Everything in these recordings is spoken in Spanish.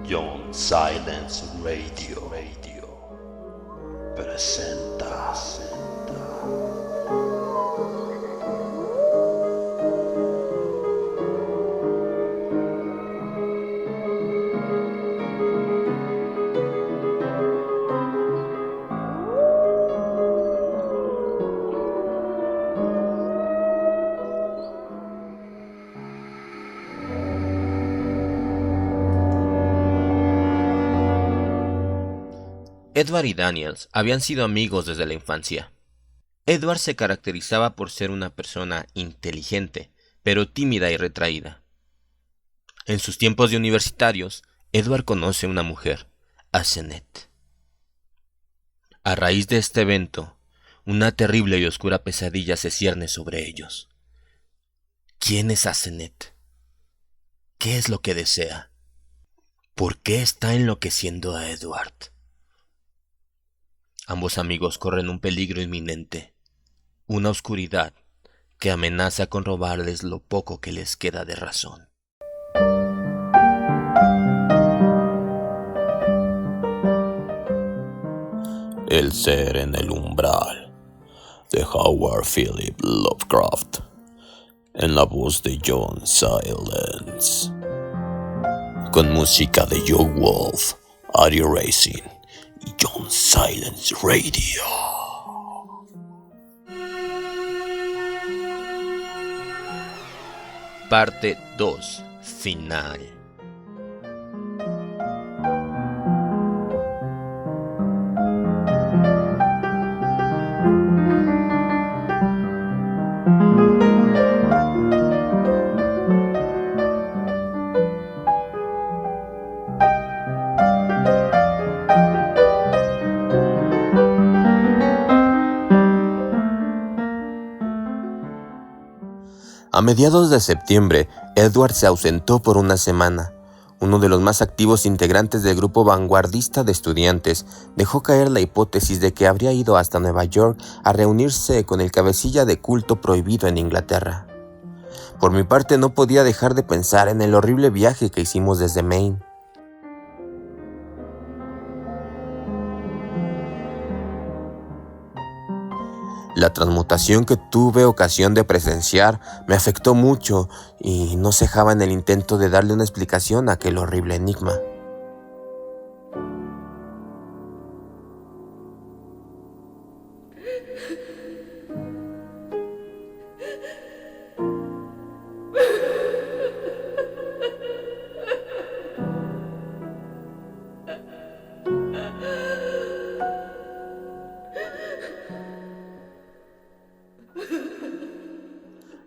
John Silence Radio presenta. Edward y Daniels habían sido amigos desde la infancia. Edward se caracterizaba por ser una persona inteligente, pero tímida y retraída. En sus tiempos de universitarios, Edward conoce a una mujer, Asenet. A raíz de este evento, una terrible y oscura pesadilla se cierne sobre ellos. ¿Quién es Asenet? ¿Qué es lo que desea? ¿Por qué está enloqueciendo a Edward? Ambos amigos corren un peligro inminente, una oscuridad que amenaza con robarles lo poco que les queda de razón. El ser en el umbral, de Howard Philip Lovecraft, en la voz de John Silence, con música de Joe Wolf, Audio Racing y John Silence Radio. Parte 2. Final. A mediados de septiembre, Edward se ausentó por una semana. Uno de los más activos integrantes del grupo vanguardista de estudiantes dejó caer la hipótesis de que habría ido hasta Nueva York a reunirse con el cabecilla de culto prohibido en Inglaterra. Por mi parte, no podía dejar de pensar en el horrible viaje que hicimos desde Maine. La transmutación que tuve ocasión de presenciar me afectó mucho y no cejaba en el intento de darle una explicación a aquel horrible enigma.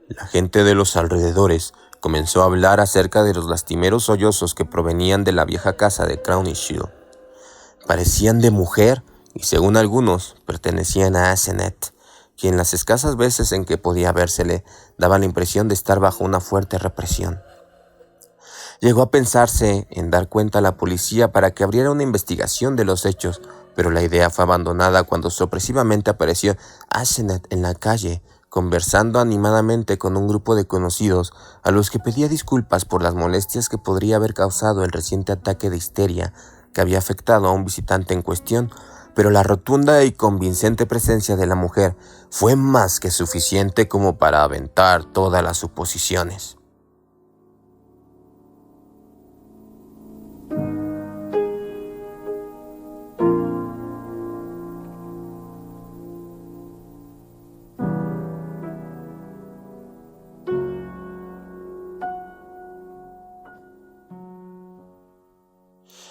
La gente de los alrededores comenzó a hablar acerca de los lastimeros sollozos que provenían de la vieja casa de Crowninshield. Parecían de mujer y, según algunos, pertenecían a Asenet, quien las escasas veces en que podía vérsele daba la impresión de estar bajo una fuerte represión. Llegó a pensarse en dar cuenta a la policía para que abriera una investigación de los hechos, pero la idea fue abandonada cuando sorpresivamente apareció Asenet en la calle, conversando animadamente con un grupo de conocidos a los que pedía disculpas por las molestias que podría haber causado el reciente ataque de histeria que había afectado a un visitante en cuestión, pero la rotunda y convincente presencia de la mujer fue más que suficiente como para aventar todas las suposiciones.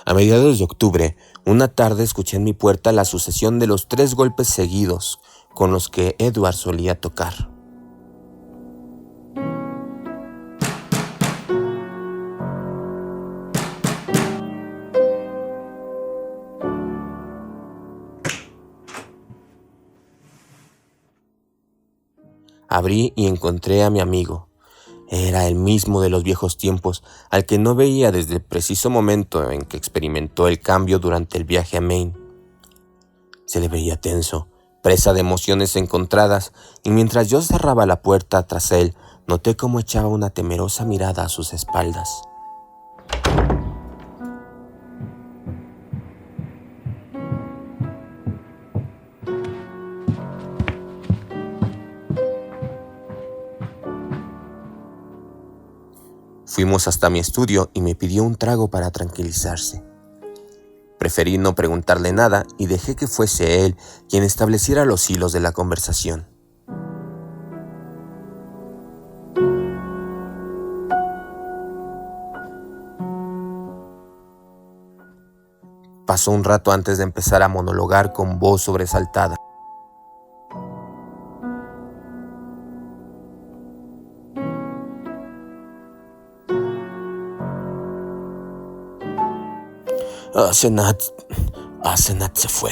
A mediados de octubre, una tarde escuché en mi puerta la sucesión de los 3 golpes seguidos con los que Edward solía tocar. Abrí y encontré a mi amigo. Era el mismo de los viejos tiempos, al que no veía desde el preciso momento en que experimentó el cambio durante el viaje a Maine. Se le veía tenso, presa de emociones encontradas, y mientras yo cerraba la puerta tras él, noté cómo echaba una temerosa mirada a sus espaldas. Fuimos hasta mi estudio y me pidió un trago para tranquilizarse. Preferí no preguntarle nada y dejé que fuese él quien estableciera los hilos de la conversación. Pasó un rato antes de empezar a monologar con voz sobresaltada. Asenat se fue.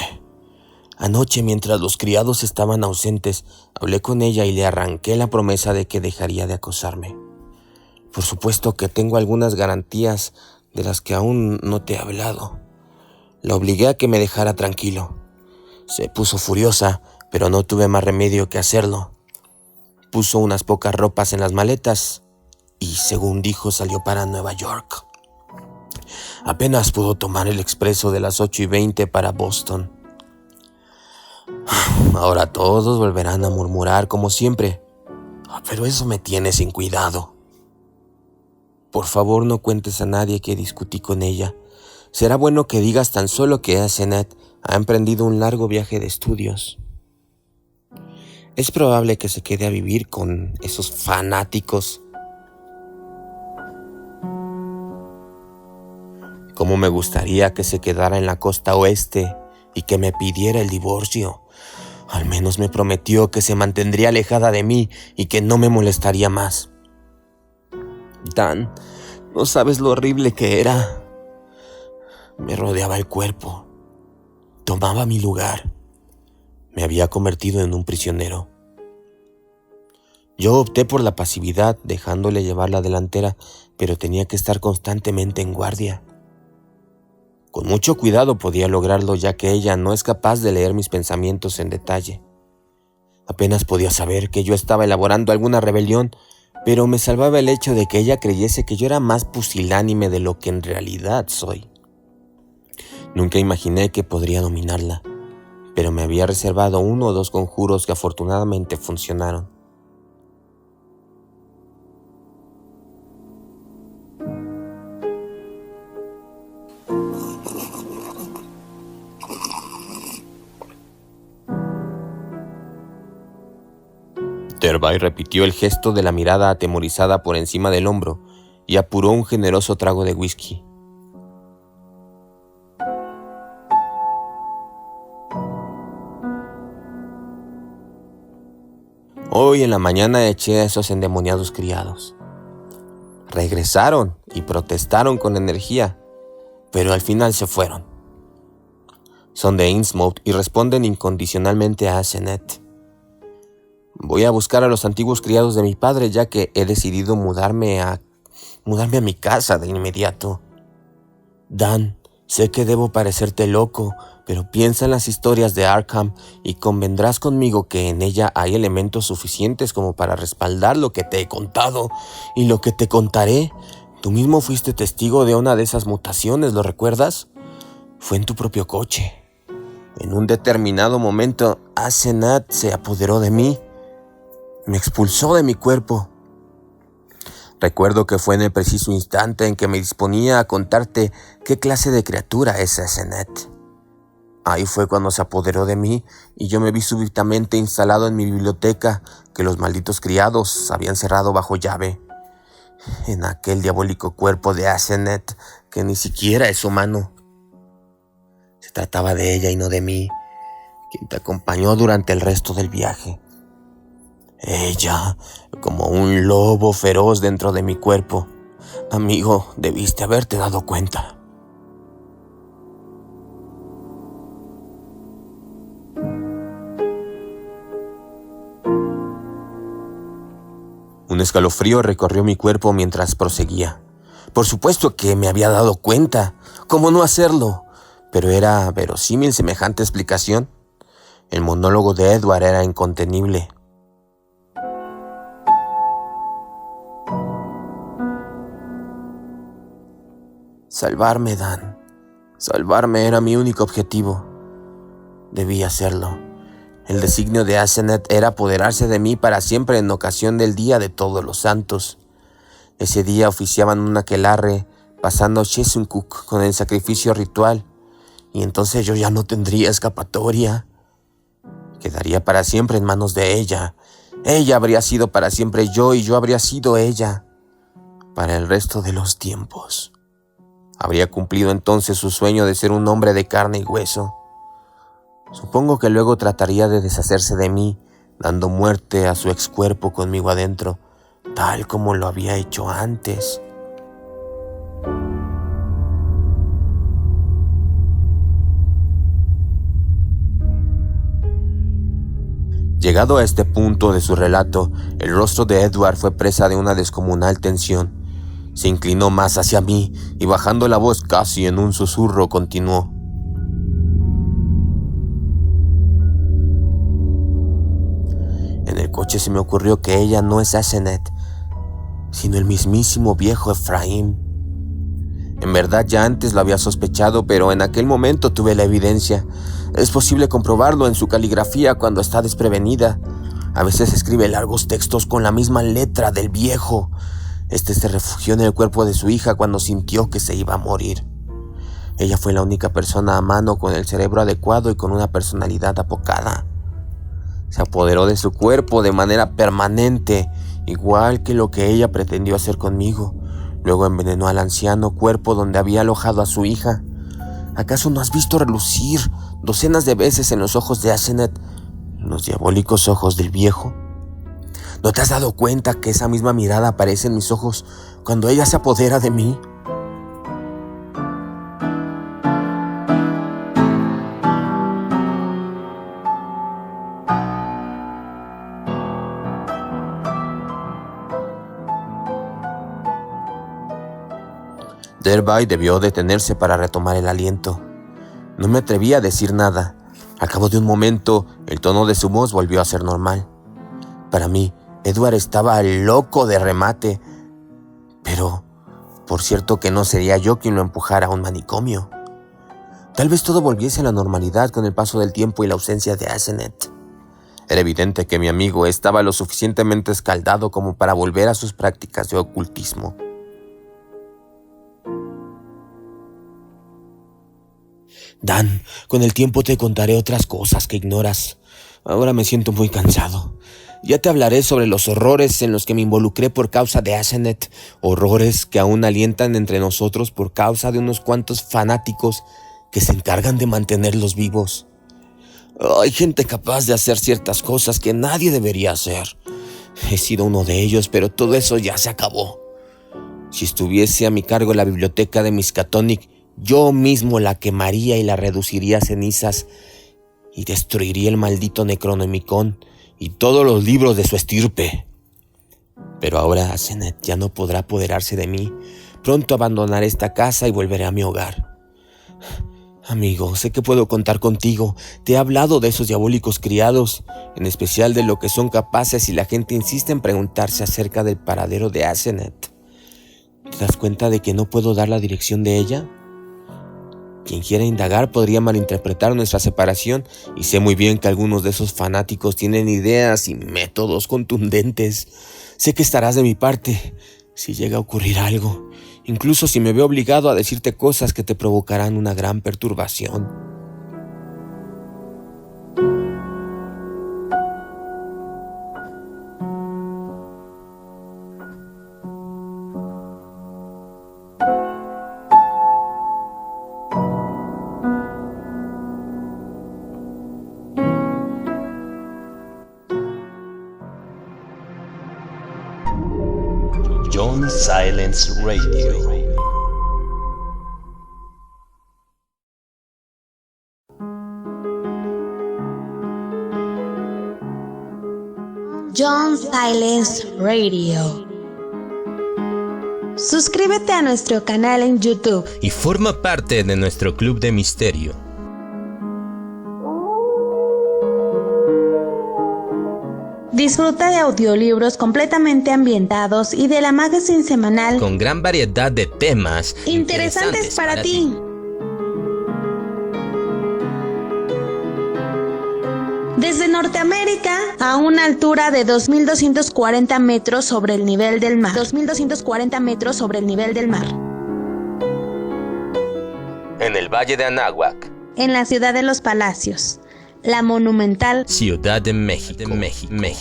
Anoche, mientras los criados estaban ausentes, hablé con ella y le arranqué la promesa de que dejaría de acosarme. Por supuesto que tengo algunas garantías de las que aún no te he hablado. La obligué a que me dejara tranquilo. Se puso furiosa, pero no tuve más remedio que hacerlo. Puso unas pocas ropas en las maletas y, según dijo, salió para Nueva York. Apenas pudo tomar el expreso de las 8:20 para Boston. Ahora todos volverán a murmurar como siempre, pero eso me tiene sin cuidado. Por favor, no cuentes a nadie que discutí con ella. Será bueno que digas tan solo que Asenath ha emprendido un largo viaje de estudios. Es probable que se quede a vivir con esos fanáticos. Cómo me gustaría que se quedara en la costa oeste y que me pidiera el divorcio. Al menos me prometió que se mantendría alejada de mí y que no me molestaría más. Dan, no sabes lo horrible que era. Me rodeaba el cuerpo. Tomaba mi lugar. Me había convertido en un prisionero. Yo opté por la pasividad, dejándole llevar la delantera, pero tenía que estar constantemente en guardia. Con mucho cuidado podía lograrlo, ya que ella no es capaz de leer mis pensamientos en detalle. Apenas podía saber que yo estaba elaborando alguna rebelión, pero me salvaba el hecho de que ella creyese que yo era más pusilánime de lo que en realidad soy. Nunca imaginé que podría dominarla, pero me había reservado 1 o 2 conjuros que afortunadamente funcionaron. Tervay repitió el gesto de la mirada atemorizada por encima del hombro y apuró un generoso trago de whisky. Hoy en la mañana eché a esos endemoniados criados. Regresaron y protestaron con energía, pero al final se fueron. Son de Innsmouth y responden incondicionalmente a Asenath. Voy a buscar a los antiguos criados de mi padre, ya que he decidido mudarme a mi casa de inmediato. Dan, sé que debo parecerte loco, pero piensa en las historias de Arkham y convendrás conmigo que en ella hay elementos suficientes como para respaldar lo que te he contado y lo que te contaré. Tú mismo fuiste testigo de una de esas mutaciones, ¿lo recuerdas? Fue en tu propio coche. En un determinado momento, Asenath se apoderó de mí. Me expulsó de mi cuerpo. Recuerdo que fue en el preciso instante en que me disponía a contarte qué clase de criatura es Asenath. Ahí fue cuando se apoderó de mí y yo me vi súbitamente instalado en mi biblioteca que los malditos criados habían cerrado bajo llave. En aquel diabólico cuerpo de Asenath que ni siquiera es humano. Se trataba de ella y no de mí, quien te acompañó durante el resto del viaje. Ella, como un lobo feroz dentro de mi cuerpo. Amigo, debiste haberte dado cuenta. Un escalofrío recorrió mi cuerpo mientras proseguía. Por supuesto que me había dado cuenta. ¿Cómo no hacerlo? Pero ¿era verosímil semejante explicación? El monólogo de Edward era incontenible. Salvarme, Dan. Salvarme era mi único objetivo. Debía hacerlo. El designio de Asenath era apoderarse de mí para siempre en ocasión del Día de Todos los Santos. Ese día oficiaban un aquelarre pasando Chesuncook con el sacrificio ritual, y entonces yo ya no tendría escapatoria. Quedaría para siempre en manos de ella. Ella habría sido para siempre yo y yo habría sido ella para el resto de los tiempos. Habría cumplido entonces su sueño de ser un hombre de carne y hueso. Supongo que luego trataría de deshacerse de mí, dando muerte a su excuerpo conmigo adentro, tal como lo había hecho antes. Llegado a este punto de su relato, el rostro de Edward fue presa de una descomunal tensión. Se inclinó más hacia mí y bajando la voz casi en un susurro continuó. En el coche se me ocurrió que ella no es Asenath, sino el mismísimo viejo Ephraim. En verdad ya antes lo había sospechado, pero en aquel momento tuve la evidencia. Es posible comprobarlo en su caligrafía cuando está desprevenida. A veces escribe largos textos con la misma letra del viejo. Este se refugió en el cuerpo de su hija cuando sintió que se iba a morir. Ella fue la única persona a mano con el cerebro adecuado y con una personalidad apocada. Se apoderó de su cuerpo de manera permanente, igual que lo que ella pretendió hacer conmigo. Luego envenenó al anciano cuerpo donde había alojado a su hija. ¿Acaso no has visto relucir docenas de veces en los ojos de Asenath los diabólicos ojos del viejo? ¿No te has dado cuenta que esa misma mirada aparece en mis ojos cuando ella se apodera de mí? Derby debió detenerse para retomar el aliento. No me atreví a decir nada. Al cabo de un momento, el tono de su voz volvió a ser normal. Para mí, Edward estaba loco de remate, pero por cierto que no sería yo quien lo empujara a un manicomio. Tal vez todo volviese a la normalidad con el paso del tiempo y la ausencia de Asenath. Era evidente que mi amigo estaba lo suficientemente escaldado como para volver a sus prácticas de ocultismo. Dan, con el tiempo te contaré otras cosas que ignoras. Ahora me siento muy cansado. Ya te hablaré sobre los horrores en los que me involucré por causa de Asenath, horrores que aún alientan entre nosotros por causa de unos cuantos fanáticos que se encargan de mantenerlos vivos. Hay gente capaz de hacer ciertas cosas que nadie debería hacer. He sido uno de ellos, pero todo eso ya se acabó. Si estuviese a mi cargo la biblioteca de Miskatonic, yo mismo la quemaría y la reduciría a cenizas y destruiría el maldito Necronomicon y todos los libros de su estirpe. Pero ahora Asenath ya no podrá apoderarse de mí. Pronto abandonaré esta casa y volveré a mi hogar. Amigo, sé que puedo contar contigo. Te he hablado de esos diabólicos criados, en especial de lo que son capaces si la gente insiste en preguntarse acerca del paradero de Asenath. ¿Te das cuenta de que no puedo dar la dirección de ella? Quien quiera indagar podría malinterpretar nuestra separación, y sé muy bien que algunos de esos fanáticos tienen ideas y métodos contundentes. Sé que estarás de mi parte si llega a ocurrir algo, incluso si me veo obligado a decirte cosas que te provocarán una gran perturbación. John Silence Radio. John Silence Radio. Suscríbete a nuestro canal en YouTube y forma parte de nuestro club de misterio. Disfruta de audiolibros completamente ambientados y de la magazine semanal con gran variedad de temas interesantes para ti. Desde Norteamérica, a una altura de 2.240 metros sobre el nivel del mar. 2.240 metros sobre el nivel del mar. En el Valle de Anáhuac. En la ciudad de los Palacios, la monumental Ciudad de México.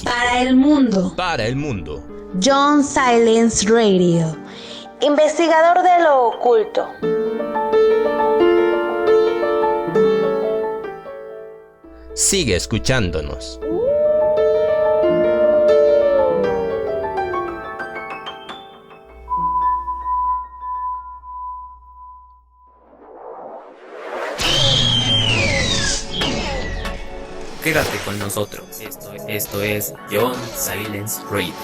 para el mundo. Para el mundo. John Silence Radio, investigador de lo oculto. Sigue escuchándonos. Quédate con nosotros. Esto es John Silence Radio.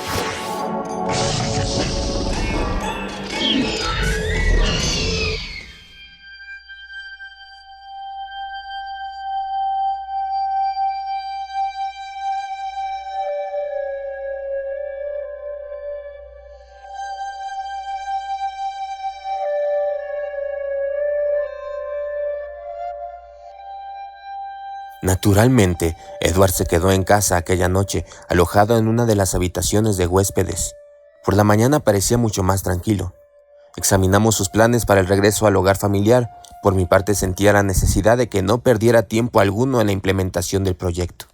Naturalmente, Edward se quedó en casa aquella noche, alojado en una de las habitaciones de huéspedes. Por la mañana parecía mucho más tranquilo. Examinamos sus planes para el regreso al hogar familiar. Por mi parte sentía la necesidad de que no perdiera tiempo alguno en la implementación del proyecto.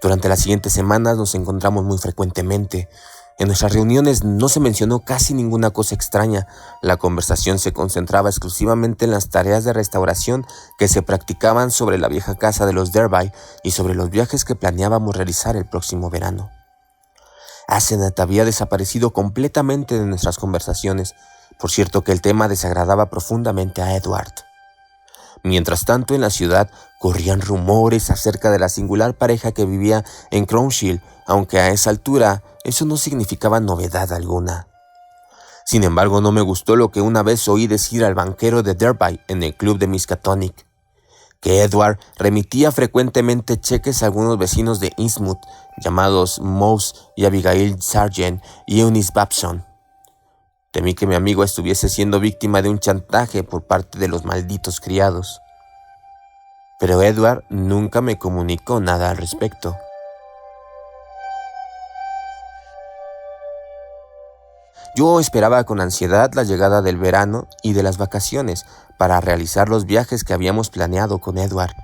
Durante las siguientes semanas nos encontramos muy frecuentemente. En nuestras reuniones no se mencionó casi ninguna cosa extraña. La conversación se concentraba exclusivamente en las tareas de restauración que se practicaban sobre la vieja casa de los Derby y sobre los viajes que planeábamos realizar el próximo verano. Asenath había desaparecido completamente de nuestras conversaciones. Por cierto que el tema desagradaba profundamente a Edward. Mientras tanto, en la ciudad corrían rumores acerca de la singular pareja que vivía en Crownshield, aunque a esa altura eso no significaba novedad alguna. Sin embargo, no me gustó lo que una vez oí decir al banquero de Derby en el club de Miskatonic, que Edward remitía frecuentemente cheques a algunos vecinos de Innsmouth, llamados Mouse y Abigail Sargent y Eunice Babson. Temí que mi amigo estuviese siendo víctima de un chantaje por parte de los malditos criados. Pero Edward nunca me comunicó nada al respecto. Yo esperaba con ansiedad la llegada del verano y de las vacaciones para realizar los viajes que habíamos planeado con Edward.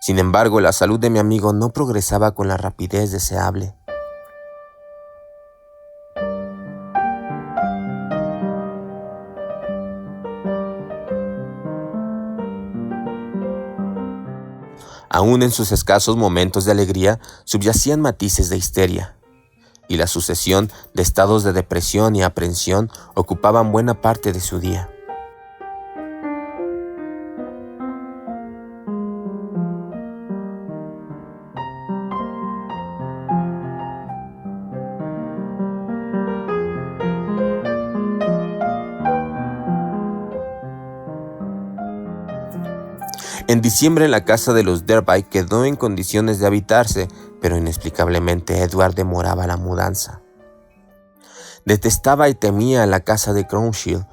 Sin embargo, la salud de mi amigo no progresaba con la rapidez deseable. Aún en sus escasos momentos de alegría subyacían matices de histeria, y la sucesión de estados de depresión y aprensión ocupaban buena parte de su día. En diciembre la casa de los Derby quedó en condiciones de habitarse, pero inexplicablemente Edward demoraba la mudanza. Detestaba y temía la casa de Crownshield,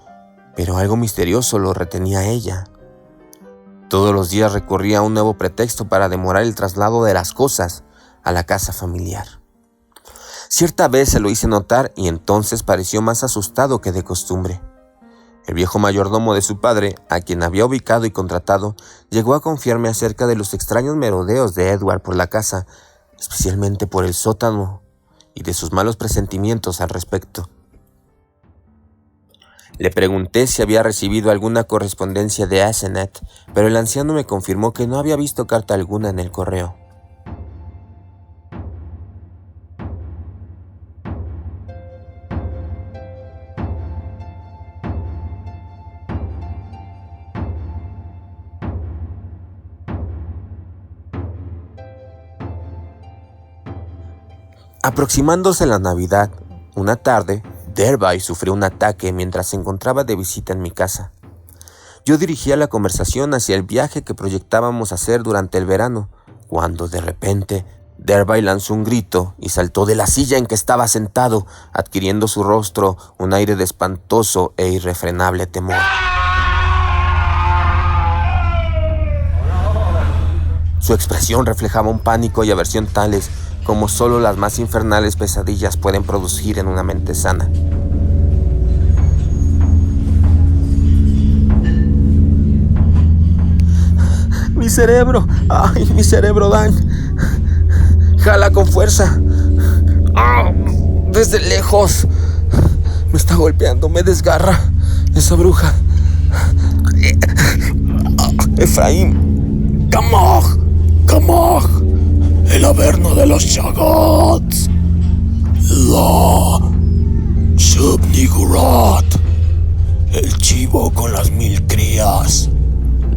pero algo misterioso lo retenía a ella. Todos los días recurría a un nuevo pretexto para demorar el traslado de las cosas a la casa familiar. Cierta vez se lo hice notar y entonces pareció más asustado que de costumbre. El viejo mayordomo de su padre, a quien había ubicado y contratado, llegó a confiarme acerca de los extraños merodeos de Edward por la casa, especialmente por el sótano, y de sus malos presentimientos al respecto. Le pregunté si había recibido alguna correspondencia de Asenath, pero el anciano me confirmó que no había visto carta alguna en el correo. Aproximándose la Navidad, una tarde, Derby sufrió un ataque mientras se encontraba de visita en mi casa. Yo dirigía la conversación hacia el viaje que proyectábamos hacer durante el verano, cuando de repente Derby lanzó un grito y saltó de la silla en que estaba sentado, adquiriendo su rostro un aire de espantoso e irrefrenable temor. Su expresión reflejaba un pánico y aversión tales como solo las más infernales pesadillas pueden producir en una mente sana. ¡Mi cerebro! ¡Ay, mi cerebro, Dan! ¡Jala con fuerza! ¡Ah! ¡Desde lejos! Me está golpeando, me desgarra esa bruja. Efraín, ¡Kamog! ¡Kamog! El averno de los Shaggoths. La Shub-Niggurath. El chivo con las 1000 crías.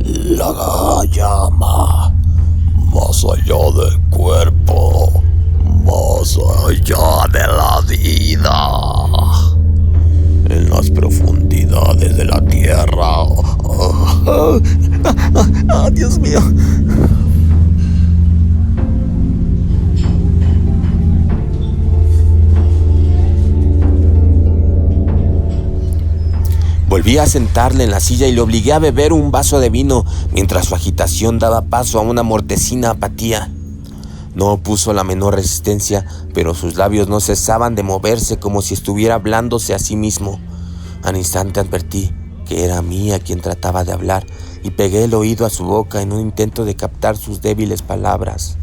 La llama. Más allá del cuerpo. Más allá de la vida. En las profundidades de la tierra. Dios mío. Volví a sentarle en la silla y le obligué a beber un vaso de vino mientras su agitación daba paso a una mortecina apatía. No opuso la menor resistencia, pero sus labios no cesaban de moverse como si estuviera hablándose a sí mismo. Al instante advertí que era a mí a quien trataba de hablar y pegué el oído a su boca en un intento de captar sus débiles palabras.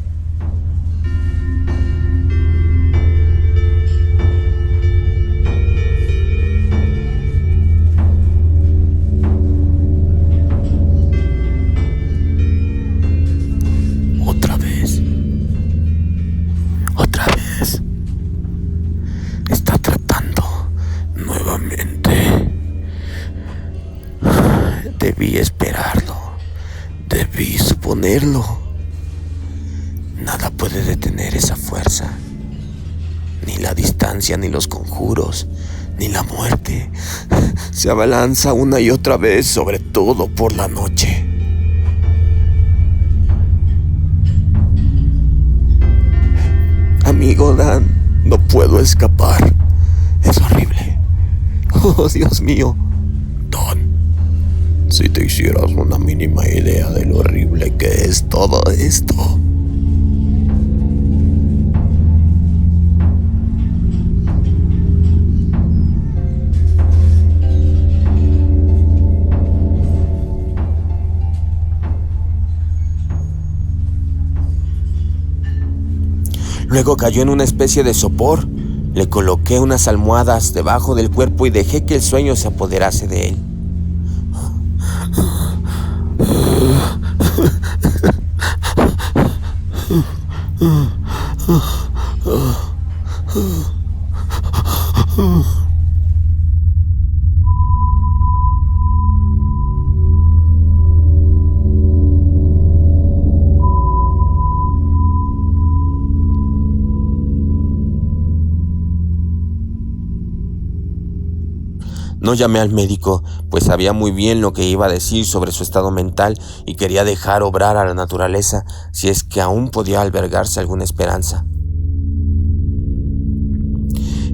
Está tratando nuevamente. Debí esperarlo. Debí suponerlo. Nada puede detener esa fuerza. Ni la distancia, ni los conjuros, ni la muerte. Se abalanza una y otra vez, sobre todo por la noche. Amigo Dan, no puedo escapar. Es horrible. Oh, Dios mío. Dan, si te hicieras una mínima idea de lo horrible que es todo esto. Luego cayó en una especie de sopor. Le coloqué unas almohadas debajo del cuerpo y dejé que el sueño se apoderase de él. No llamé al médico, pues sabía muy bien lo que iba a decir sobre su estado mental y quería dejar obrar a la naturaleza si es que aún podía albergarse alguna esperanza.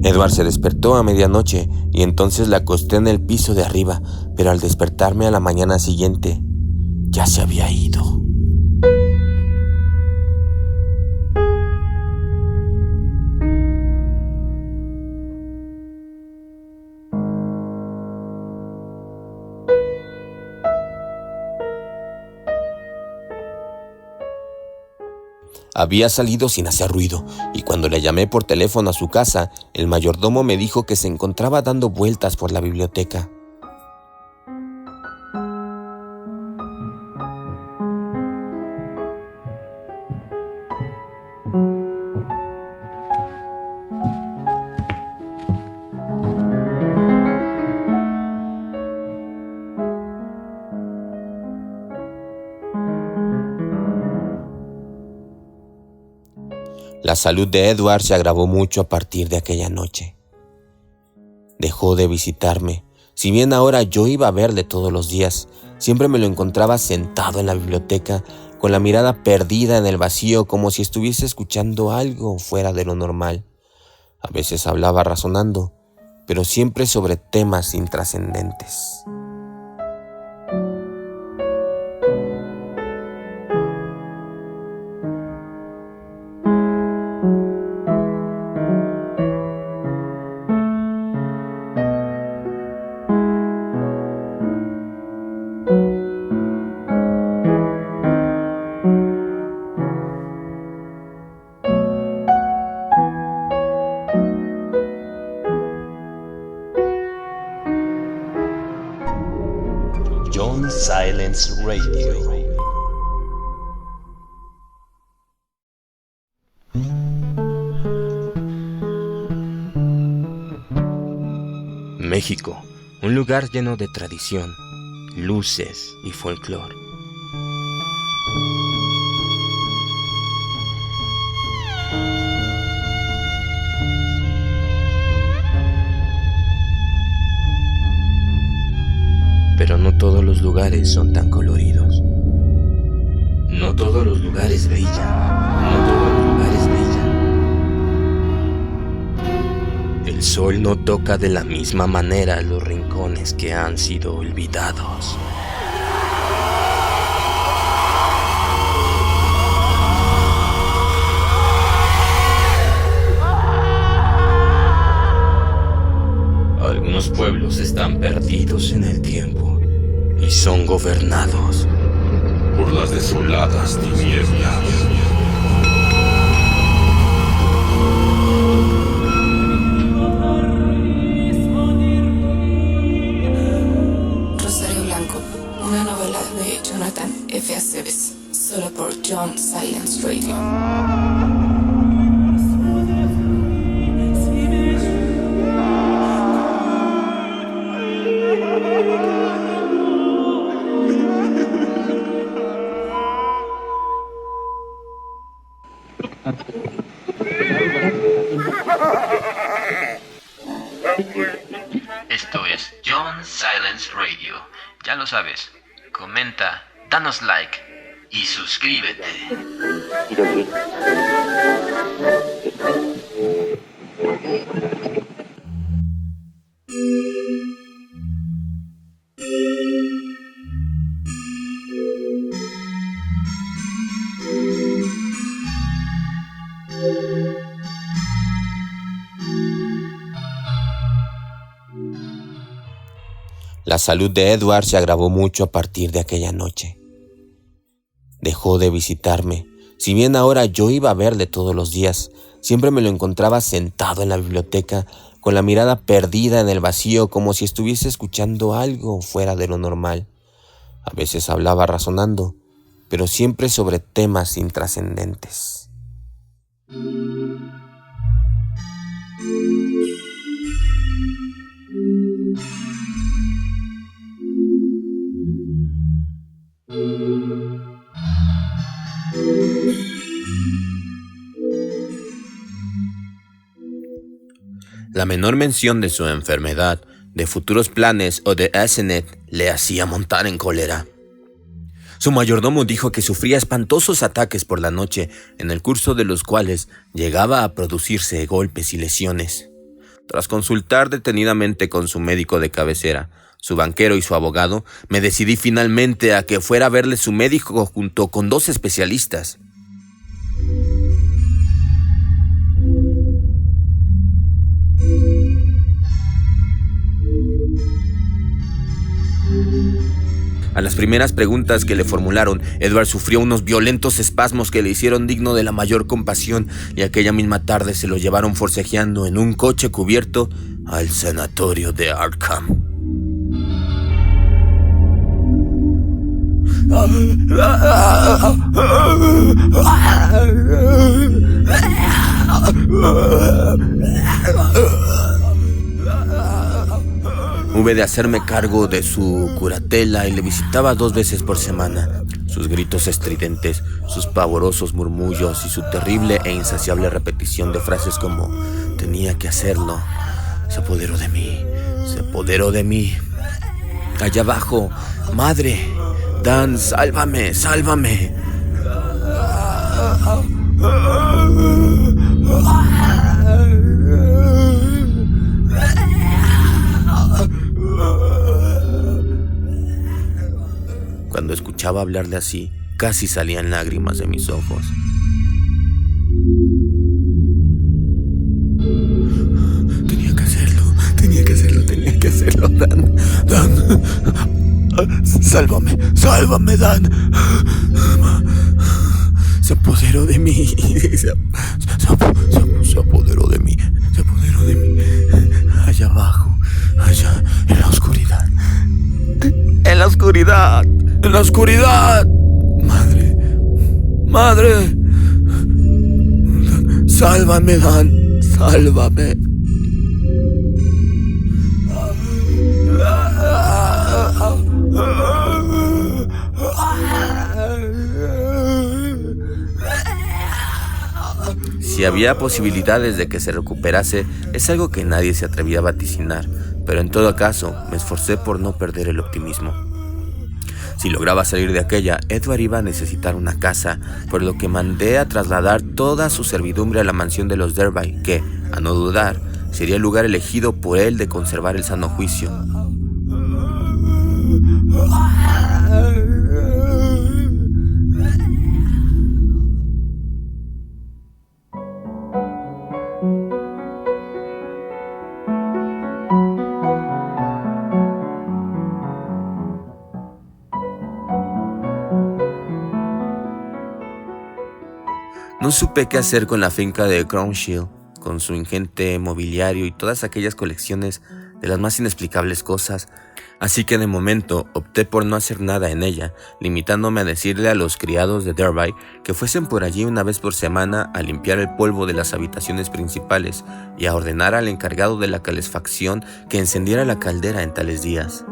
Edward se despertó a medianoche y entonces la acosté en el piso de arriba, pero al despertarme a la mañana siguiente, ya se había ido. Había salido sin hacer ruido, y cuando le llamé por teléfono a su casa, el mayordomo me dijo que se encontraba dando vueltas por la biblioteca. La salud de Edward se agravó mucho a partir de aquella noche. Dejó de visitarme. Si bien ahora yo iba a verle todos los días, siempre me lo encontraba sentado en la biblioteca con la mirada perdida en el vacío, como si estuviese escuchando algo fuera de lo normal. A veces hablaba razonando, pero siempre sobre temas intrascendentes. John Silence Radio. México, un lugar lleno de tradición, luces y folclore. Pero no todos los lugares son tan coloridos. No todos los lugares brillan. No todos los lugares brillan. El sol no toca de la misma manera los rincones que han sido olvidados. Algunos pueblos están perdidos en el tiempo y son gobernados Por las desoladas tinieblas. Rosario Blanco, una novela de Jonathan F. Aceves, solo por John Silence Radio. Esto es John Silence Radio. Ya lo sabes, comenta, danos like y suscríbete. La salud de Edward se agravó mucho a partir de aquella noche. Dejó de visitarme. Si bien ahora yo iba a verle todos los días, siempre me lo encontraba sentado en la biblioteca, con la mirada perdida en el vacío, como si estuviese escuchando algo fuera de lo normal. A veces hablaba razonando, pero siempre sobre temas intrascendentes. La menor mención de su enfermedad, de futuros planes o de Asenet le hacía montar en cólera. Su mayordomo dijo que sufría espantosos ataques por la noche, en el curso de los cuales llegaba a producirse golpes y lesiones. Tras consultar detenidamente con su médico de cabecera, su banquero y su abogado, me decidí finalmente a que fuera a verle su médico junto con 2 especialistas. A las primeras preguntas que le formularon, Edward sufrió unos violentos espasmos que le hicieron digno de la mayor compasión, y aquella misma tarde se lo llevaron forcejeando en un coche cubierto al sanatorio de Arkham. Hube de hacerme cargo de su curatela y le visitaba 2 veces por semana. Sus gritos estridentes, sus pavorosos murmullos y su terrible e insaciable repetición de frases como «tenía que hacerlo», se apoderó de mí, se apoderó de mí. Allá abajo, madre, Dan, sálvame, sálvame. Cuando escuchaba hablarle así, casi salían lágrimas de mis ojos. Tenía que hacerlo, Dan. Sálvame, Dan. Se apoderó de mí. Se apoderó de mí. Allá abajo, allá, en la oscuridad. Madre. Sálvame, Dan. Sálvame. Si había posibilidades de que se recuperase, es algo que nadie se atrevía a vaticinar, pero en todo caso me esforcé por no perder el optimismo. Si lograba salir de aquella, Edward iba a necesitar una casa, por lo que mandé a trasladar toda su servidumbre a la mansión de los Derby, que, a no dudar, sería el lugar elegido por él de conservar el sano juicio. No supe qué hacer con la finca de Crownshield, con su ingente mobiliario y todas aquellas colecciones de las más inexplicables cosas, así que de momento opté por no hacer nada en ella, limitándome a decirle a los criados de Derby que fuesen por allí una vez por semana a limpiar el polvo de las habitaciones principales y a ordenar al encargado de la calefacción que encendiera la caldera en tales días.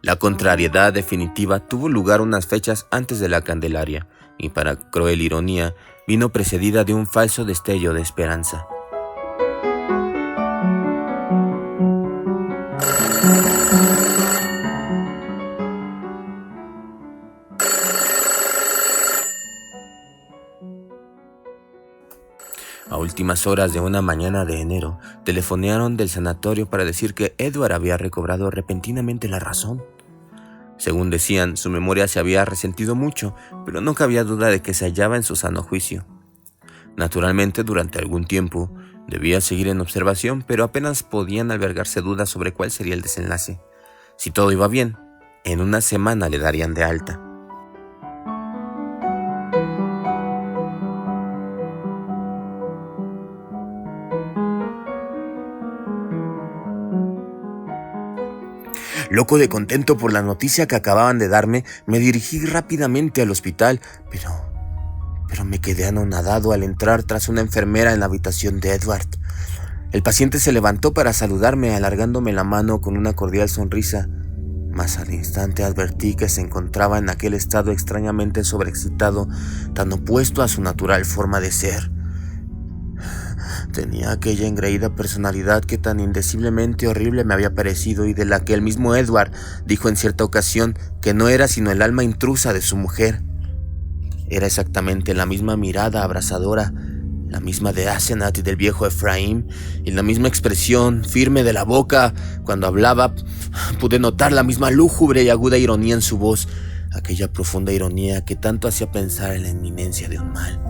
La contrariedad definitiva tuvo lugar unas fechas antes de la Candelaria, y para cruel ironía, vino precedida de un falso destello de esperanza. A últimas horas de una mañana de enero, telefonearon del sanatorio para decir que Edward había recobrado repentinamente la razón. Según decían, su memoria se había resentido mucho, pero no cabía duda de que se hallaba en su sano juicio. Naturalmente, durante algún tiempo, debía seguir en observación, pero apenas podían albergarse dudas sobre cuál sería el desenlace. Si todo iba bien, en una semana le darían de alta. Loco de contento por la noticia que acababan de darme, me dirigí rápidamente al hospital, pero me quedé anonadado al entrar tras una enfermera en la habitación de Edward. El paciente se levantó para saludarme, alargándome la mano con una cordial sonrisa, mas al instante advertí que se encontraba en aquel estado extrañamente sobreexcitado, tan opuesto a su natural forma de ser. Tenía aquella engreída personalidad que tan indeciblemente horrible me había parecido y de la que el mismo Edward dijo en cierta ocasión que no era sino el alma intrusa de su mujer. Era exactamente la misma mirada abrasadora, la misma de Asenath y del viejo Efraín, y la misma expresión firme de la boca. Cuando hablaba, pude notar la misma lúgubre y aguda ironía en su voz, aquella profunda ironía que tanto hacía pensar en la inminencia de un mal.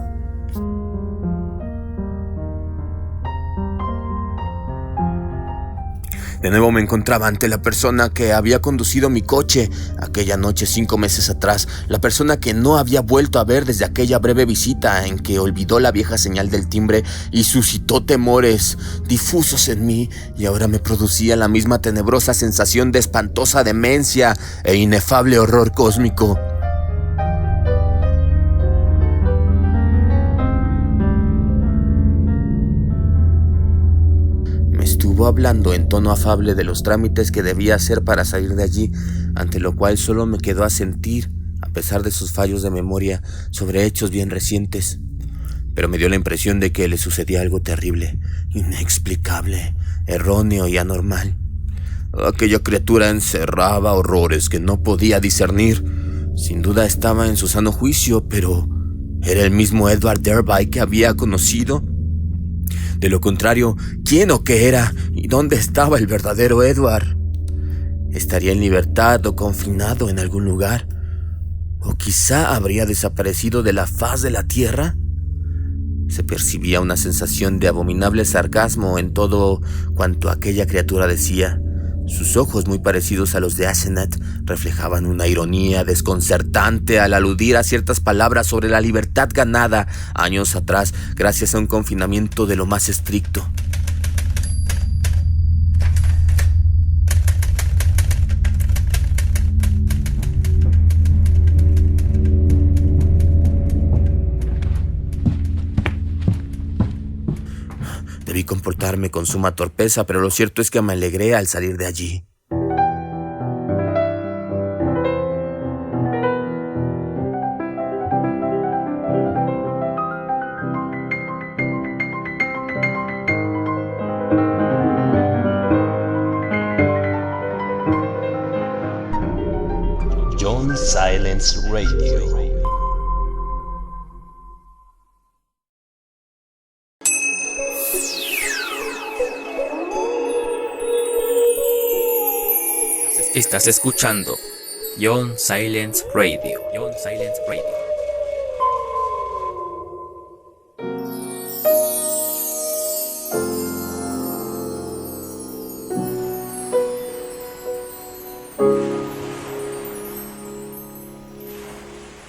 De nuevo me encontraba ante la persona que había conducido mi coche aquella noche 5 meses atrás, la persona que no había vuelto a ver desde aquella breve visita en que olvidó la vieja señal del timbre y suscitó temores difusos en mí, y ahora me producía la misma tenebrosa sensación de espantosa demencia e inefable horror cósmico. Estuvo hablando en tono afable de los trámites que debía hacer para salir de allí, ante lo cual solo me quedó asentir, a pesar de sus fallos de memoria, sobre hechos bien recientes. pero me dio la impresión de que le sucedía algo terrible, inexplicable, erróneo y anormal. Aquella criatura encerraba horrores que no podía discernir. Sin duda estaba en su sano juicio, pero ¿era el mismo Edward Derby que había conocido? De lo contrario, ¿quién o qué era? ¿Y dónde estaba el verdadero Edward? ¿Estaría en libertad o confinado en algún lugar? ¿O quizá habría desaparecido de la faz de la tierra? Se percibía una sensación de abominable sarcasmo en todo cuanto aquella criatura decía. Sus ojos, muy parecidos a los de Asenath, reflejaban una ironía desconcertante al aludir a ciertas palabras sobre la libertad ganada años atrás gracias a un confinamiento de lo más estricto. Debí comportarme con suma torpeza, pero lo cierto es que me alegré al salir de allí. John Silence Radio. Estás escuchando John Silence Radio. John Silence Radio.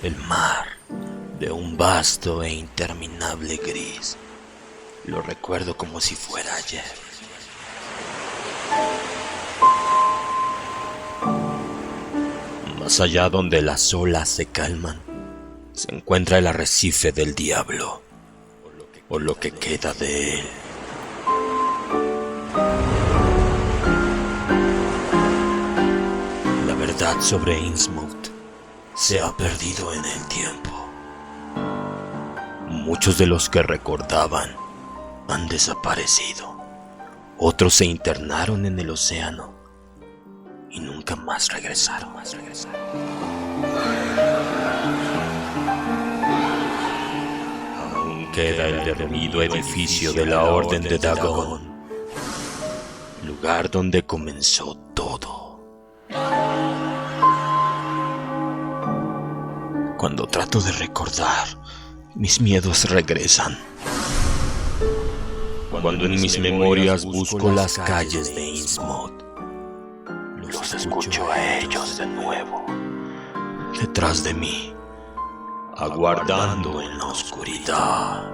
El mar, de un vasto e interminable gris. Lo recuerdo como si fuera ayer. Más allá, donde las olas se calman, se encuentra el arrecife del diablo, o lo que queda de él. La verdad sobre Innsmouth se ha perdido en el tiempo. Muchos de los que recordaban han desaparecido. Otros se internaron en el océano y nunca más regresaron. Aún queda el derruido edificio de la Orden de Dagon, lugar donde comenzó todo. Cuando trato de recordar, mis miedos regresan. Cuando en mis memorias busco las calles de Innsmouth, los escucho a ellos de nuevo, detrás de mí, aguardando en la oscuridad.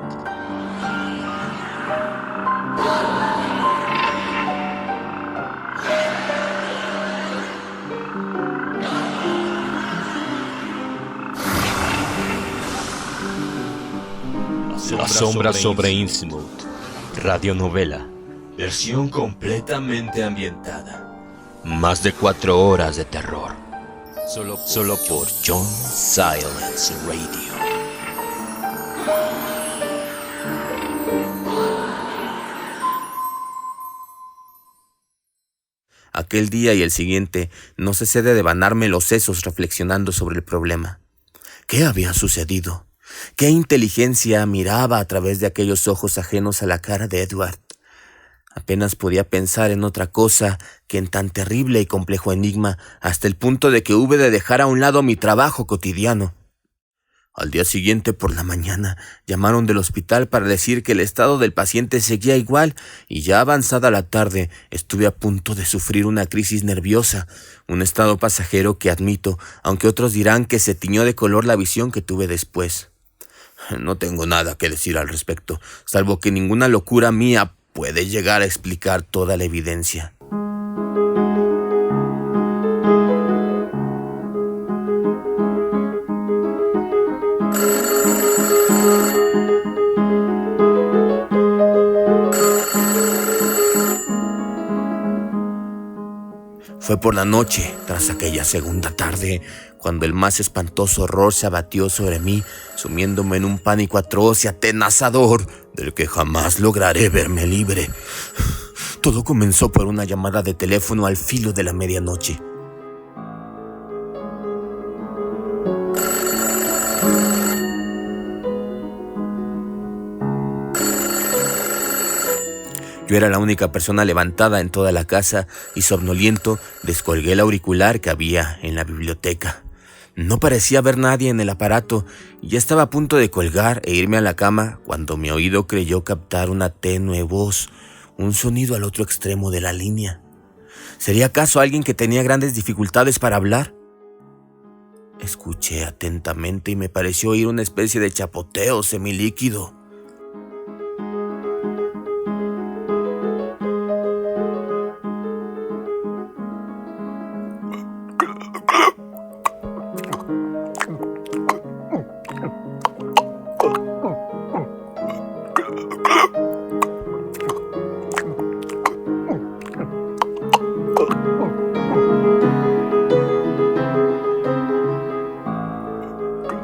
La sombra sobre Innsmouth, radionovela, versión completamente ambientada. Más de 4 horas de terror, solo por John Silence Radio. Aquel día y el siguiente no cesé de devanarme los sesos reflexionando sobre el problema. ¿Qué había sucedido? ¿Qué inteligencia miraba a través de aquellos ojos ajenos a la cara de Edward? Apenas podía pensar en otra cosa que en tan terrible y complejo enigma, hasta el punto de que hube de dejar a un lado mi trabajo cotidiano. Al día siguiente por la mañana llamaron del hospital para decir que el estado del paciente seguía igual, y ya avanzada la tarde estuve a punto de sufrir una crisis nerviosa, un estado pasajero que admito, aunque otros dirán que se tiñó de color la visión que tuve después. No tengo nada que decir al respecto, salvo que ninguna locura mía puede llegar a explicar toda la evidencia. Fue por la noche, tras aquella segunda tarde, cuando el más espantoso horror se abatió sobre mí, sumiéndome en un pánico atroz y atenazador, del que jamás lograré verme libre. Todo comenzó por una llamada de teléfono al filo de la medianoche. Yo era la única persona levantada en toda la casa y somnoliento descolgué el auricular que había en la biblioteca. No parecía haber nadie en el aparato y ya estaba a punto de colgar e irme a la cama cuando mi oído creyó captar una tenue voz, un sonido al otro extremo de la línea. ¿Sería acaso alguien que tenía grandes dificultades para hablar? Escuché atentamente y me pareció oír una especie de chapoteo semilíquido.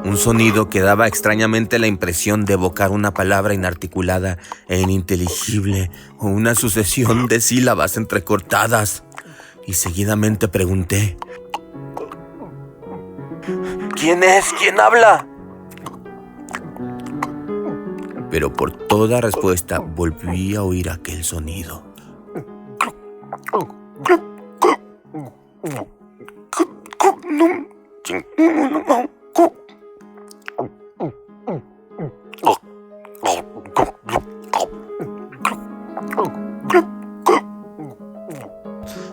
Un sonido que daba extrañamente la impresión de evocar una palabra inarticulada e ininteligible o una sucesión de sílabas entrecortadas. Y seguidamente pregunté: ¿Quién es? ¿Quién habla? Pero por toda respuesta volví a oír aquel sonido.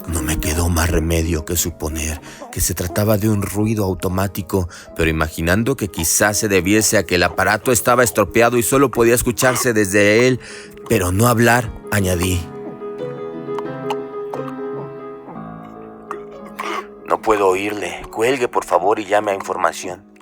No me quedó más remedio que suponer que se trataba de un ruido automático, pero imaginando que quizás se debiese a que el aparato estaba estropeado y solo podía escucharse desde él, pero no hablar, añadí: no puedo oírle. Cuelgue, por favor, y llame a información.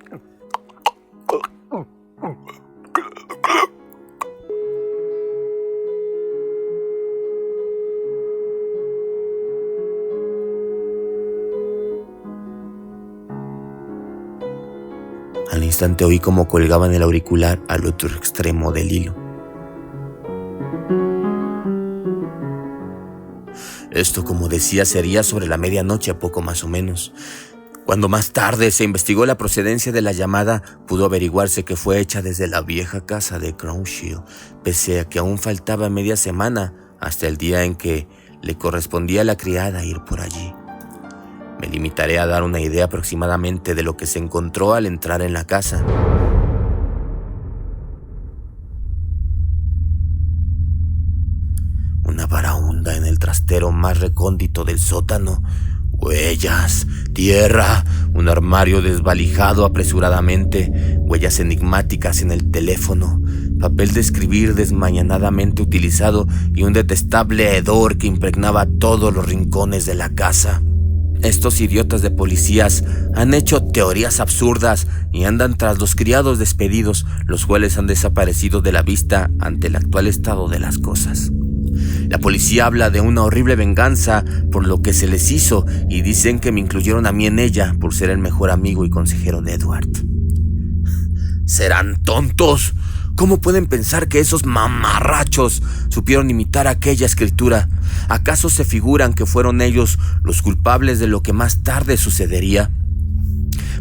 Al instante oí cómo colgaban el auricular al otro extremo del hilo. Esto, como decía, sería sobre la medianoche, poco más o menos. Cuando más tarde se investigó la procedencia de la llamada, pudo averiguarse que fue hecha desde la vieja casa de Crownshield, pese a que aún faltaba media semana hasta el día en que le correspondía a la criada ir por allí. Me limitaré a dar una idea aproximadamente de lo que se encontró al entrar en la casa. Una vara honda en el trastero más recóndito del sótano, huellas, tierra, un armario desvalijado apresuradamente, huellas enigmáticas en el teléfono, papel de escribir desmañanadamente utilizado y un detestable hedor que impregnaba todos los rincones de la casa. Estos idiotas de policías han hecho teorías absurdas y andan tras los criados despedidos, los cuales han desaparecido de la vista ante el actual estado de las cosas. La policía habla de una horrible venganza por lo que se les hizo y dicen que me incluyeron a mí en ella por ser el mejor amigo y consejero de Edward. ¿Serán tontos? ¿Cómo pueden pensar que esos mamarrachos supieron imitar aquella escritura? ¿Acaso se figuran que fueron ellos los culpables de lo que más tarde sucedería?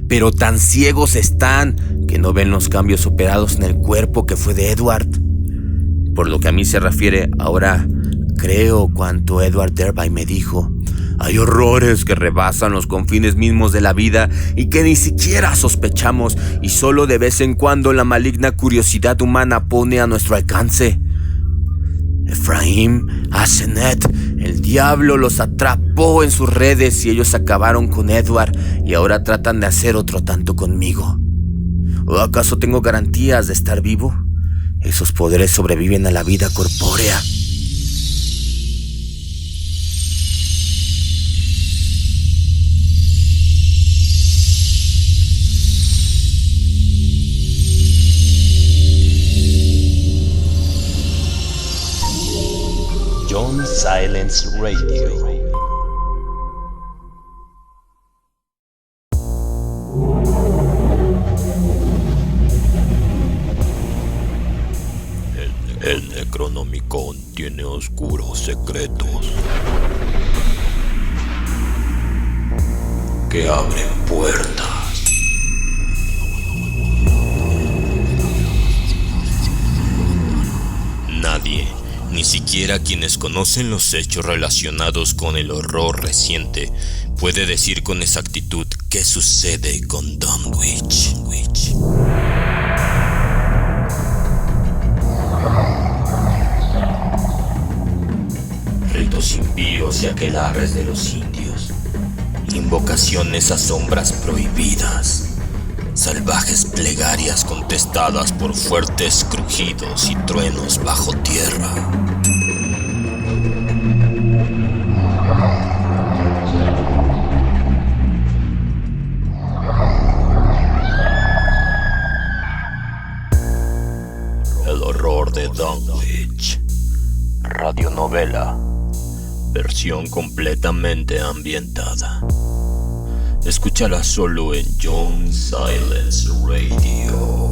Pero tan ciegos están que no ven los cambios operados en el cuerpo que fue de Edward. Por lo que a mí se refiere, ahora creo cuanto Edward Derby me dijo. Hay horrores que rebasan los confines mismos de la vida y que ni siquiera sospechamos, y solo de vez en cuando la maligna curiosidad humana pone a nuestro alcance. Ephraim, Asenet, el diablo los atrapó en sus redes y ellos acabaron con Edward y ahora tratan de hacer otro tanto conmigo. ¿O acaso tengo garantías de estar vivo? Esos poderes sobreviven a la vida corpórea. John Silence Radio. oscuros secretos que abren puertas. Nadie, ni siquiera quienes conocen los hechos relacionados con el horror reciente, puede decir con exactitud qué sucede con Dunwich. Ritos impíos y aquelarres de los indios, invocaciones a sombras prohibidas, salvajes plegarias contestadas por fuertes crujidos y truenos bajo tierra. El horror de Dunwich. Radionovela. Versión completamente ambientada. Escúchala solo en Young Silence Radio.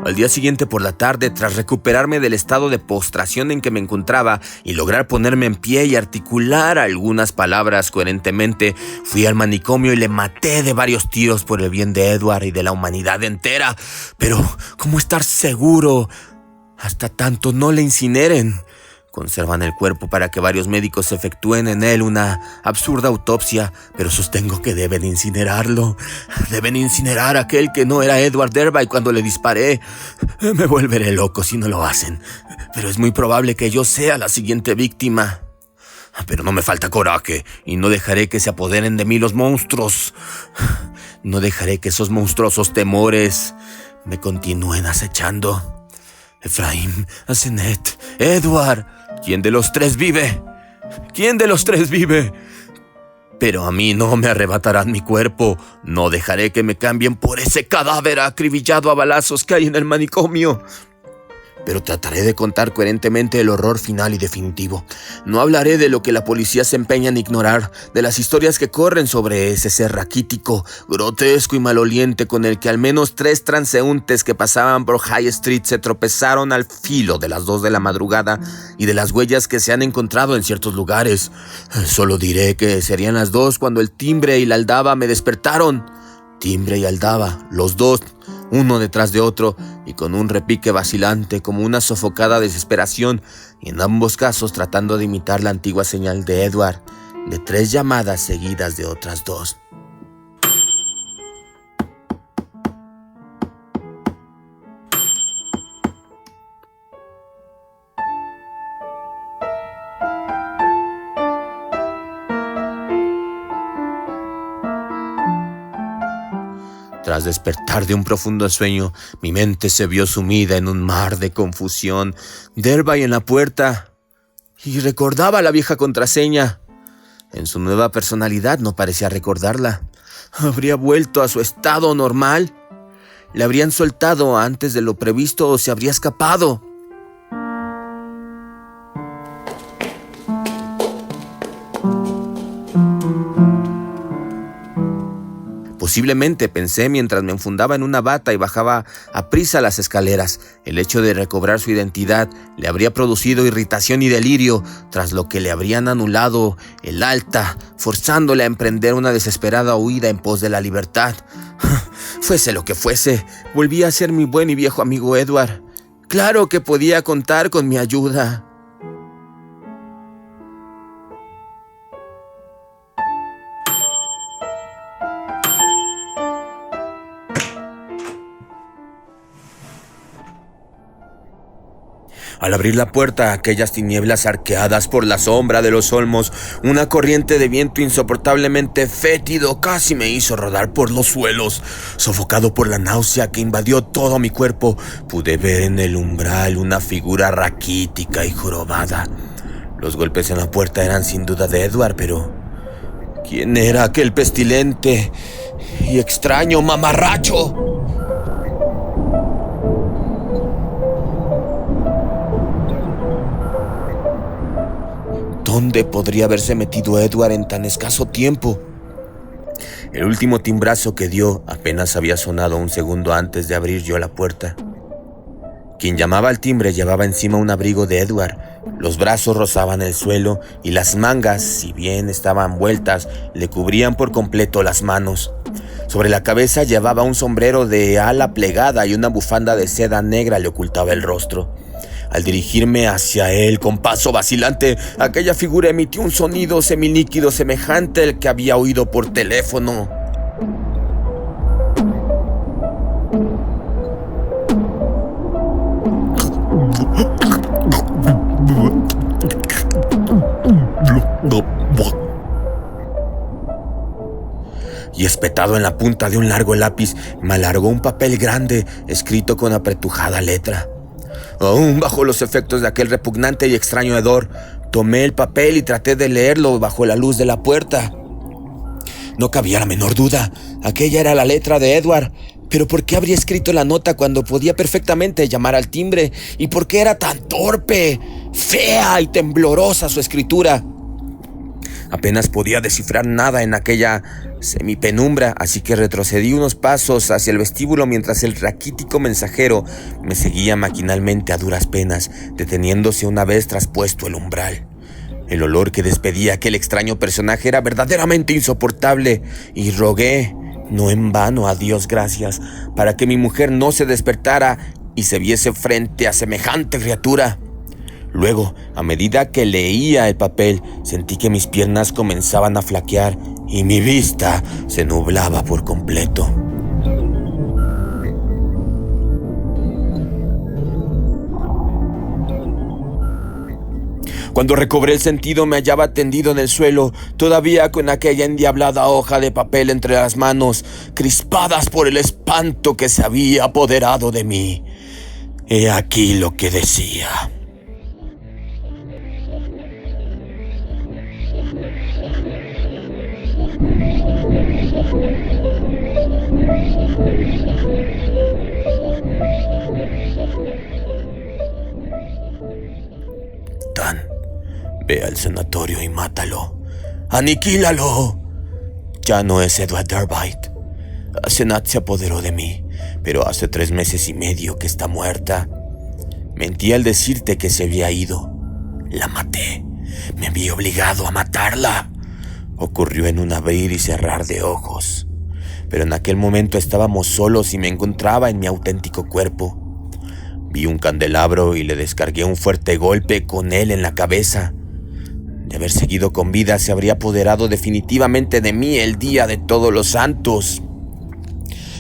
Al día siguiente por la tarde, tras recuperarme del estado de postración en que me encontraba y lograr ponerme en pie y articular algunas palabras coherentemente, fui al manicomio y le maté de varios tiros por el bien de Edward y de la humanidad entera. Pero, ¿cómo estar seguro? Hasta tanto no le incineren. Conservan el cuerpo para que varios médicos efectúen en él una absurda autopsia, pero sostengo que deben incinerarlo. Deben incinerar a aquel que no era Edward Derby cuando le disparé. Me volveré loco si no lo hacen, pero es muy probable que yo sea la siguiente víctima. Pero no me falta coraje y no dejaré que se apoderen de mí los monstruos. No dejaré que esos monstruosos temores me continúen acechando. Efraín, Asenet, Edward, ¿quién de los tres vive? ¿Quién de los tres vive? Pero a mí no me arrebatarán mi cuerpo. No dejaré que me cambien por ese cadáver acribillado a balazos que hay en el manicomio. Pero trataré de contar coherentemente el horror final y definitivo. No hablaré de lo que la policía se empeña en ignorar, de las historias que corren sobre ese ser raquítico, grotesco y maloliente con el que al menos 3 transeúntes que pasaban por High Street se tropezaron al filo de las 2 de la madrugada y de las huellas que se han encontrado en ciertos lugares. Solo diré que serían las 2 cuando el timbre y la aldaba me despertaron. Timbre y aldaba, los dos, uno detrás de otro, y con un repique vacilante como una sofocada desesperación, y en ambos casos tratando de imitar la antigua señal de Edward, de 3 llamadas seguidas de otras 2. Tras despertar de un profundo sueño, mi mente se vio sumida en un mar de confusión. Derby en la puerta, y recordaba la vieja contraseña. En su nueva personalidad no parecía recordarla. ¿Habría vuelto a su estado normal? ¿Le habrían soltado antes de lo previsto o se habría escapado? Posiblemente, pensé mientras me enfundaba en una bata y bajaba aprisa las escaleras. El hecho de recobrar su identidad le habría producido irritación y delirio, tras lo que le habrían anulado el alta, forzándole a emprender una desesperada huida en pos de la libertad. Fuese lo que fuese, volví a ser mi buen y viejo amigo Edward. Claro que podía contar con mi ayuda. Al abrir la puerta, aquellas tinieblas arqueadas por la sombra de los olmos, una corriente de viento insoportablemente fétido casi me hizo rodar por los suelos. Sofocado por la náusea que invadió todo mi cuerpo, pude ver en el umbral una figura raquítica y jorobada. Los golpes en la puerta eran sin duda de Edward, pero ¿quién era aquel pestilente? y extraño mamarracho. ¿Dónde podría haberse metido Edward en tan escaso tiempo? El último timbrazo que dio apenas había sonado un segundo antes de abrir yo la puerta. Quien llamaba al timbre llevaba encima un abrigo de Edward. Los brazos rozaban el suelo y las mangas, si bien estaban vueltas, le cubrían por completo las manos. Sobre la cabeza llevaba un sombrero de ala plegada y una bufanda de seda negra le ocultaba el rostro. Al dirigirme hacia él con paso vacilante, aquella figura emitió un sonido semilíquido semejante al que había oído por teléfono. Y espetado en la punta de un largo lápiz, me alargó un papel grande escrito con apretujada letra. Aún bajo los efectos de aquel repugnante y extraño hedor, tomé el papel y traté de leerlo bajo la luz de la puerta. No cabía la menor duda, aquella era la letra de Edward. Pero ¿por qué habría escrito la nota cuando podía perfectamente llamar al timbre? ¿Y por qué era tan torpe, fea y temblorosa su escritura? Apenas podía descifrar nada en aquella semipenumbra, así que retrocedí unos pasos hacia el vestíbulo mientras el raquítico mensajero me seguía maquinalmente a duras penas, deteniéndose una vez traspuesto el umbral. El olor que despedía aquel extraño personaje era verdaderamente insoportable, y rogué, no en vano, a Dios gracias, para que mi mujer no se despertara y se viese frente a semejante criatura. Luego, a medida que leía el papel, sentí que mis piernas comenzaban a flaquear y mi vista se nublaba por completo. Cuando recobré el sentido, me hallaba tendido en el suelo, todavía con aquella endiablada hoja de papel entre las manos, crispadas por el espanto que se había apoderado de mí. He aquí lo que decía. Dan, ve al sanatorio y mátalo. ¡Aniquílalo! Ya no es Edward Durbite. Asenath se apoderó de mí, pero hace 3 meses y medio que está muerta. Mentí al decirte que se había ido. La maté. Me vi obligado a matarla. Ocurrió en un abrir y cerrar de ojos. Pero en aquel momento estábamos solos y me encontraba en mi auténtico cuerpo. Vi un candelabro y le descargué un fuerte golpe con él en la cabeza. De haber seguido con vida, se habría apoderado definitivamente de mí el día de Todos los Santos.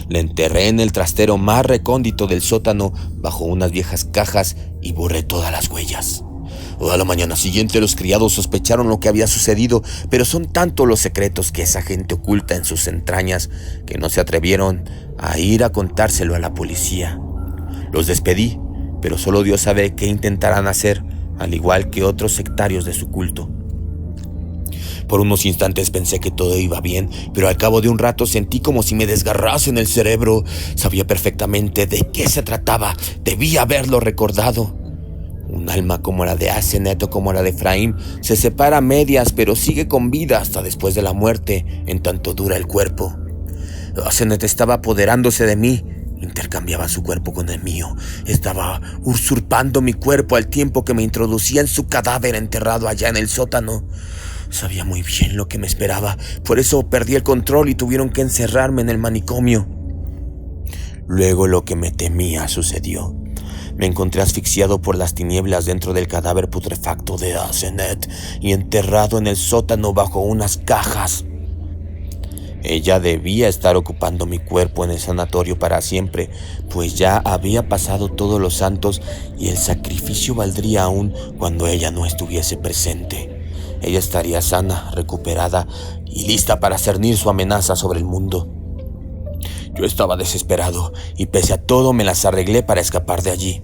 Le enterré en el trastero más recóndito del sótano, bajo unas viejas cajas, y borré todas las huellas. A la mañana siguiente los criados sospecharon lo que había sucedido, pero son tantos los secretos que esa gente oculta en sus entrañas que no se atrevieron a ir a contárselo a la policía. Los despedí, pero solo Dios sabe qué intentarán hacer, al igual que otros sectarios de su culto. Por unos instantes pensé que todo iba bien, pero al cabo de un rato sentí como si me desgarrasen el cerebro. Sabía perfectamente de qué se trataba, debía haberlo recordado. Un alma como la de Asenath o como la de Ephraim se separa a medias, pero sigue con vida hasta después de la muerte, en tanto dura el cuerpo. Asenath estaba apoderándose de mí, intercambiaba su cuerpo con el mío, estaba usurpando mi cuerpo al tiempo que me introducía en su cadáver enterrado allá en el sótano. Sabía muy bien lo que me esperaba, por eso perdí el control y tuvieron que encerrarme en el manicomio. Luego lo que me temía sucedió. Me encontré asfixiado por las tinieblas dentro del cadáver putrefacto de Asenath y enterrado en el sótano bajo unas cajas. Ella debía estar ocupando mi cuerpo en el sanatorio para siempre, pues ya había pasado Todos los Santos y el sacrificio valdría aún cuando ella no estuviese presente. Ella estaría sana, recuperada y lista para cernir su amenaza sobre el mundo. Yo estaba desesperado y pese a todo me las arreglé para escapar de allí.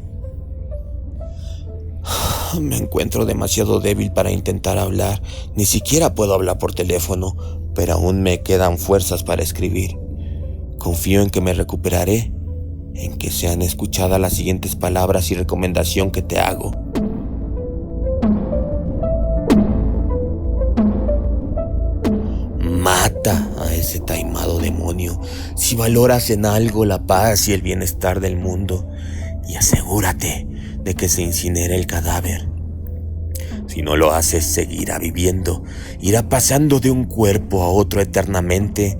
Me encuentro demasiado débil para intentar hablar. Ni siquiera puedo hablar por teléfono, pero aún me quedan fuerzas para escribir. Confío en que me recuperaré, en que sean escuchadas las siguientes palabras y recomendación que te hago. Mata a ese taimado demonio si valoras en algo la paz y el bienestar del mundo, y asegúrate de que se incinere el cadáver. Si no lo haces, seguirá viviendo, irá pasando de un cuerpo a otro eternamente.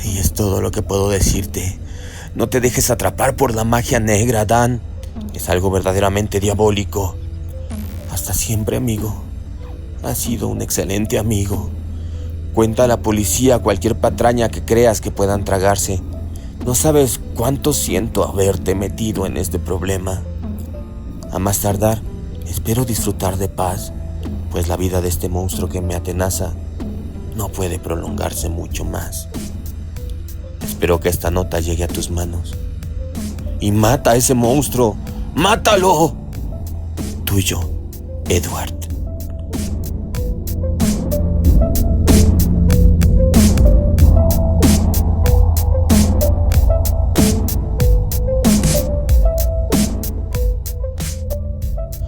Y es todo lo que puedo decirte. No te dejes atrapar por la magia negra, Dan. Es algo verdaderamente diabólico. Hasta siempre, amigo. Has sido un excelente amigo. Cuenta a la policía cualquier patraña que creas que puedan tragarse. No sabes cuánto siento haberte metido en este problema. A más tardar, espero disfrutar de paz, pues la vida de este monstruo que me atenaza no puede prolongarse mucho más. Espero que esta nota llegue a tus manos. Y mata a ese monstruo. ¡Mátalo! Tuyo, Edward.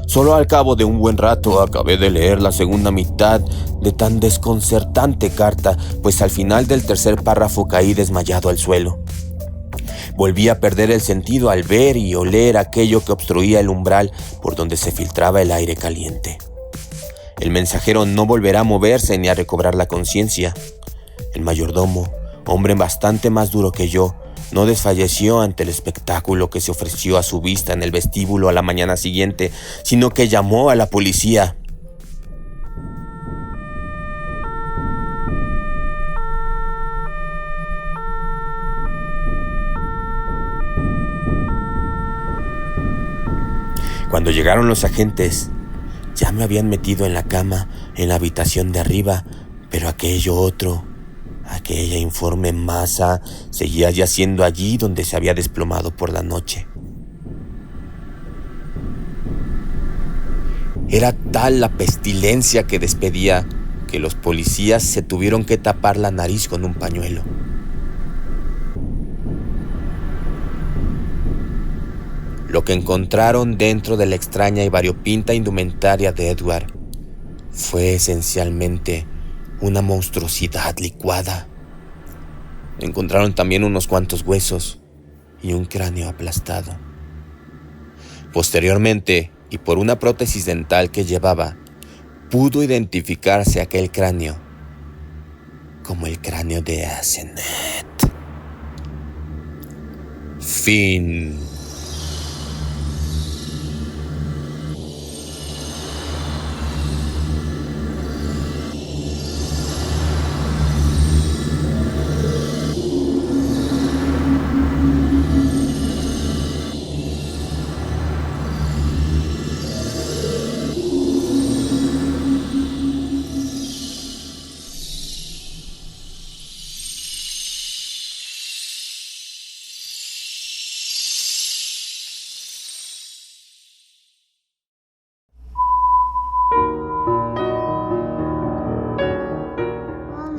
Solo al cabo de un buen rato acabé de leer la segunda mitad de tan desconcertante carta, pues al final del tercer párrafo caí desmayado al suelo. Volví a perder el sentido al ver y oler aquello que obstruía el umbral por donde se filtraba el aire caliente. El mensajero no volverá a moverse ni a recobrar la conciencia. El mayordomo, hombre bastante más duro que yo, no desfalleció ante el espectáculo que se ofreció a su vista en el vestíbulo a la mañana siguiente, sino que llamó a la policía. Cuando llegaron los agentes, ya me habían metido en la cama, en la habitación de arriba, pero aquella informe masa seguía yaciendo allí donde se había desplomado por la noche. Era tal la pestilencia que despedía que los policías se tuvieron que tapar la nariz con un pañuelo. Lo que encontraron dentro de la extraña y variopinta indumentaria de Edward fue esencialmente una monstruosidad licuada. Encontraron también unos cuantos huesos y un cráneo aplastado. Posteriormente, y por una prótesis dental que llevaba, pudo identificarse aquel cráneo como el cráneo de Asenath. Fin.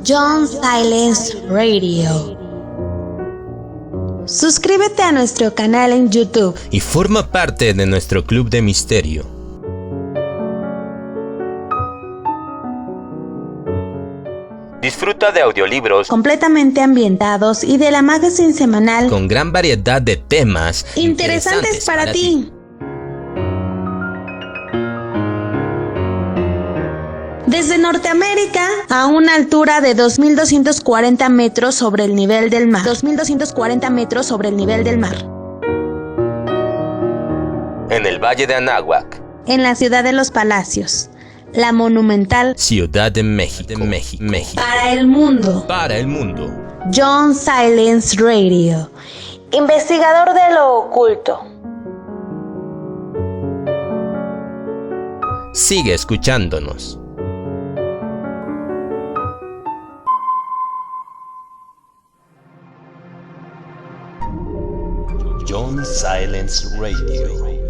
John Silence Radio. Suscríbete a nuestro canal en YouTube y forma parte de nuestro club de misterio. Disfruta de audiolibros completamente ambientados y de la magazine semanal con gran variedad de temas interesantes para ti. Desde Norteamérica, a una altura de 2.240 metros sobre el nivel del mar. 2.240 metros sobre el nivel del mar. En el Valle de Anáhuac. En la ciudad de los Palacios. La monumental Ciudad de México. Para el mundo. Para el mundo. John Silence Radio. Investigador de lo oculto. Sigue escuchándonos. John Silence Radio.